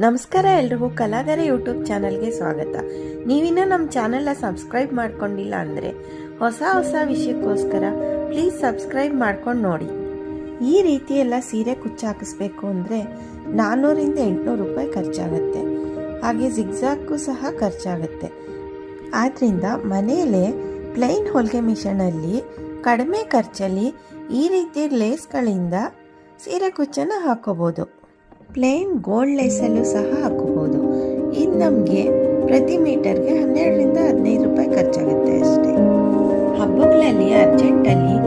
ನಮಸ್ಕಾರ ಎಲ್ರಿಗೂ ಕಲಾಧಾರ ಯೂಟ್ಯೂಬ್ ಚಾನಲ್ಗೆ ಸ್ವಾಗತ. ನೀವಿನ್ನೂ ನಮ್ಮ ಚಾನಲ್ನ ಸಬ್ಸ್ಕ್ರೈಬ್ ಮಾಡ್ಕೊಂಡಿಲ್ಲ ಅಂದರೆ ಹೊಸ ವಿಷಯಕ್ಕೋಸ್ಕರ ಪ್ಲೀಸ್ ಸಬ್ಸ್ಕ್ರೈಬ್ ಮಾಡ್ಕೊಂಡು ನೋಡಿ. ಈ ರೀತಿ ಎಲ್ಲ ಸೀರೆ ಕುಚ್ಚು ಹಾಕಿಸ್ಬೇಕು ಅಂದರೆ 400ರಿಂದ 800 ರೂಪಾಯಿ ಖರ್ಚಾಗುತ್ತೆ. ಹಾಗೆ ಜಿಗ್ಜಾಗ್ಗೂ ಸಹ ಖರ್ಚಾಗುತ್ತೆ. ಆದ್ದರಿಂದ ಮನೆಯಲ್ಲೇ ಪ್ಲೈನ್ ಹೊಲಿಗೆ ಮಿಷನಲ್ಲಿ ಕಡಿಮೆ ಖರ್ಚಲ್ಲಿ ಈ ರೀತಿ ಲೇಸ್ಗಳಿಂದ ಸೀರೆ ಕುಚ್ಚನ್ನು ಹಾಕೋಬೋದು. ಪ್ಲೇನ್ ಗೋಲ್ಡ್ ಲೇಸಲ್ಲೂ ಸಹ ಹಾಕೋಬೋದು. ಇದು ನಮಗೆ ಪ್ರತಿ ಮೀಟರ್ಗೆ 12ರಿಂದ 15 ರೂಪಾಯಿ ಖರ್ಚಾಗುತ್ತೆ ಅಷ್ಟೇ. ಹಬ್ಬಗಳಲ್ಲಿ ಅರ್ಜೆಂಟಲ್ಲಿ